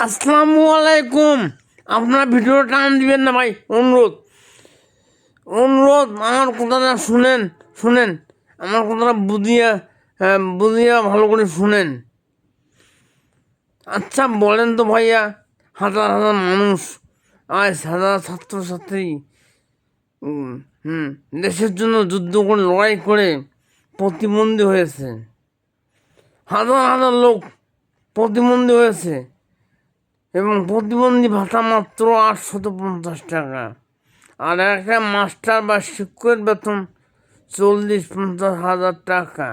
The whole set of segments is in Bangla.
আসসালামু আলাইকুম। আপনার ভিডিওটা টান দিবেন না ভাই, অনুরোধ অনুরোধ আমার কথাটা শুনেন আমার কথাটা বুঝিয়া ভালো করে শুনেন। আচ্ছা বলেন তো ভাইয়া, হাজার হাজার মানুষ আজ হাজার ছাত্রছাত্রী উম, হুম দেশের জন্য যুদ্ধ করে লড়াই করে প্রতিবন্ধী হয়েছে, হাজার হাজার লোক প্রতিবন্ধী হয়েছে এবং প্রতিবন্ধী ভাতা মাত্র 850 টাকা। আর একটা মাস্টার বা শিক্ষকের বেতন 40-50 হাজার টাকা।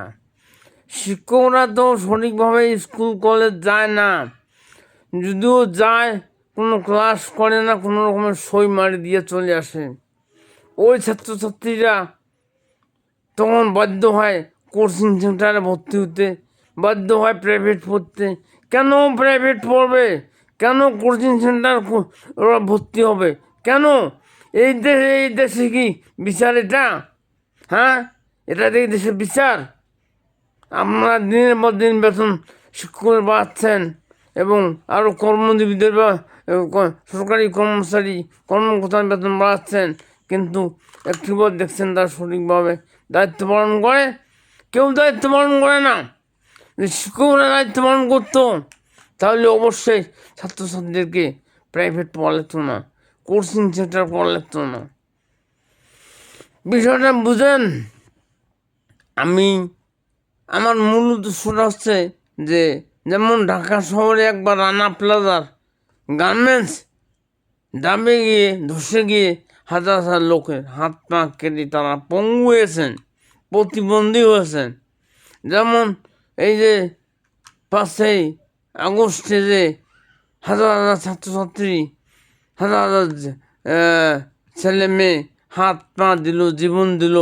শিক্ষকরা তো সঠিকভাবে স্কুল কলেজ যায় না, যদিও যায় কোনো ক্লাস করে না, কোনো রকমের সই মারি দিয়ে চলে আসে। ওই ছাত্রছাত্রীরা তখন বাধ্য হয় কোচিং সেন্টারে ভর্তি হতে, বাধ্য হয় প্রাইভেট পড়তে। কেন প্রাইভেট পড়বে, কেন কোচিং সেন্টার ওরা ভর্তি হবে, কেন? এই দেশে কি বিচার এটা? হ্যাঁ, এটা দেখি দেশের বিচার? আপনারা দিনের পর দিন বেতন শিক্ষকের বাড়াচ্ছেন এবং আরও কর্মজীবীদের বা সরকারি কর্মচারী কর্মকর্তার বেতন বাড়াচ্ছেন, কিন্তু একটিবার দেখছেন তারা সঠিকভাবে দায়িত্ব পালন করে? কেউ দায়িত্ব পালন করে না। যদি শিক্ষকরা দায়িত্ব পালন করতো তাহলে অবশ্যই ছাত্রছাত্রীদেরকে প্রাইভেট পড়া লাগতো না, কোচিং সেন্টার পড়া লাগতো না। বিষয়টা বুঝেন। আমার মূল উদ্দেশ্যটা হচ্ছে যে, যেমন ঢাকা শহরে একবার রানা প্লাজার গার্মেন্টস দামে গিয়ে ধসে গিয়ে হাজার হাজার লোকের হাত পা কেটে তারা পঙ্গু হয়েছেন, প্রতিবন্ধী হয়েছেন। যেমন এই যে 5ই আগস্টে যে হাজার হাজার ছাত্রছাত্রী, হাজার হাজার ছেলে মেয়ে হাত পা দিল, জীবন দিল,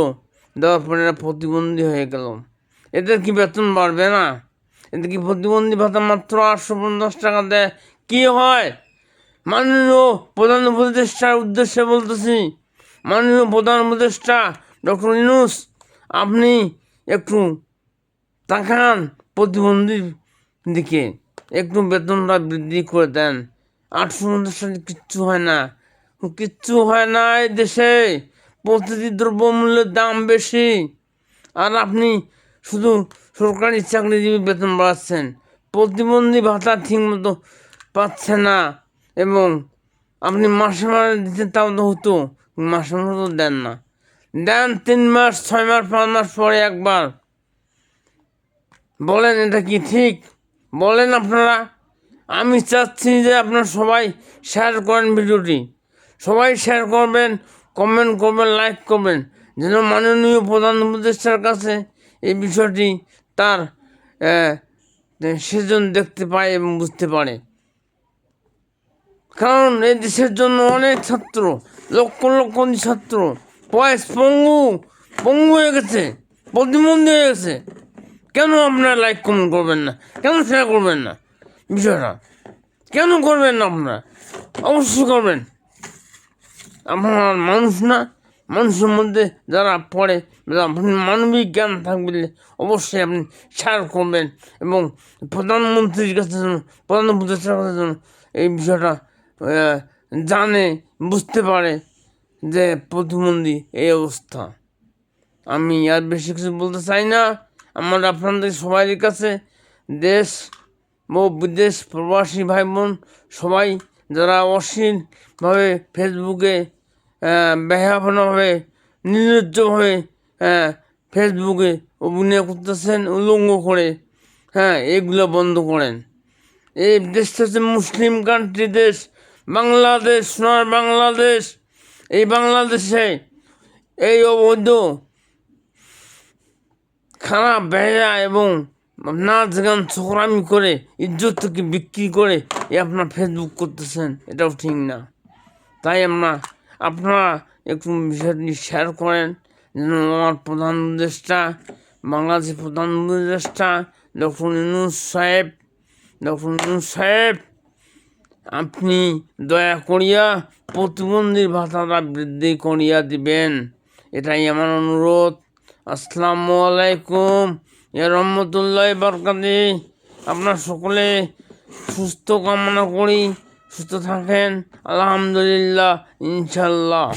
দেওয়ার পরে এরা প্রতিবন্ধী হয়ে গেল। এদের কি বেতন বাড়বে না? এদের কি প্রতিবন্ধী ভাতা মাত্র 850 টাকা দেয়? কি হয়? মাননীয় প্রধান উপদেষ্টার উদ্দেশ্যে বলতেছি, মাননীয় প্রধান উপদেষ্টা ডক্টর ইউনূস, আপনি একটু তাকান প্রতিবন্ধীর দিকে, একটু বেতনটা বৃদ্ধি করে দেন। 850 কিচ্ছু হয় না, কিচ্ছু হয় না। এই দেশে প্রতিটি দ্রব্যমূল্যের দাম বেশি, আর আপনি শুধু সরকারি চাকরিজীবী বেতন বাড়াচ্ছেন, প্রতিবন্ধী ভাতা ঠিকমতো পাচ্ছে না। এবং আপনি মাসে মাসে দিতে তাও তো হতো, মাসে মতো দেন না, দেন 3 মাস 6 মাস 5 মাস পরে একবার। বলেন এটা কি ঠিক? বলেন আপনারা। আমি চাচ্ছি যে আপনারা সবাই শেয়ার করেন ভিডিওটি, সবাই শেয়ার করবেন, কমেন্ট করবেন, লাইক করবেন, যেন মাননীয় প্রধান উপদেষ্টার কাছে এই বিষয়টি তার সেজন দেখতে পায় এবং বুঝতে পারে। কারণ এই দেশের জন্য অনেক ছাত্র, লক্ষ লক্ষ ছাত্র পঙ্গু হয়ে গেছে, প্রতিবন্ধী হয়ে গেছে। কেন আপনারা লাইক কমেন্ট করবেন না, কেন শেয়ার করবেন না বিষয়টা, কেন করবেন না? আপনারা অবশ্যই করবেন। আপনার মানুষ না, মানুষের মধ্যে যারা পড়ে, আপনি মানবিক জ্ঞান থাকবে, অবশ্যই আপনি শেয়ার করবেন এবং প্রধানমন্ত্রীর কাছে যেন, প্রধান উপদেষ্টার কাছে যেন এই বিষয়টা জানে, বুঝতে পারে যে প্রতিবন্ধী এই অবস্থা। আমি আর বেশি কিছু বলতে চাই না। আমার আপনাদের সবাই কাছে, দেশ ও বিদেশ প্রবাসী ভাই বোন সবাই যারা অশ্লীলভাবে ফেসবুকে বেহাভাবে নির্লজ্জভাবে ফেসবুকে অভিনয় করতেছেন উলঙ্গ করে, এগুলো বন্ধ করেন। এই দেশটা হচ্ছে মুসলিম কান্ট্রি দেশ, বাংলাদেশ, সোনার বাংলাদেশ। এই বাংলাদেশে এই অবৈধ খারাপ বেহায়া এবং নাচ গান ছোকরামি করে ইজ্জতকে বিক্রি করে আপনার ফেসবুক করতেছেন, এটাও ঠিক না। তাই আপনারা একটু বিষয়টি শেয়ার করেন, যেন আমার প্রধান উপদেষ্টা, বাংলাদেশের প্রধান উপদেষ্টা ডক্টর ইউনূস সাহেব, আপনি দয়া করিয়া প্রতিবন্ধীর ভাতাটা বৃদ্ধি করিয়া দিবেন, এটাই আমার অনুরোধ। আসসালামু আলাইকুম, ইয়া রহমতুল্লাহ বারকাতি। আপনার সকলে সুস্থ কামনা করি, সুস্থ থাকেন, আলহামদুলিল্লাহ, ইনশাল্লাহ।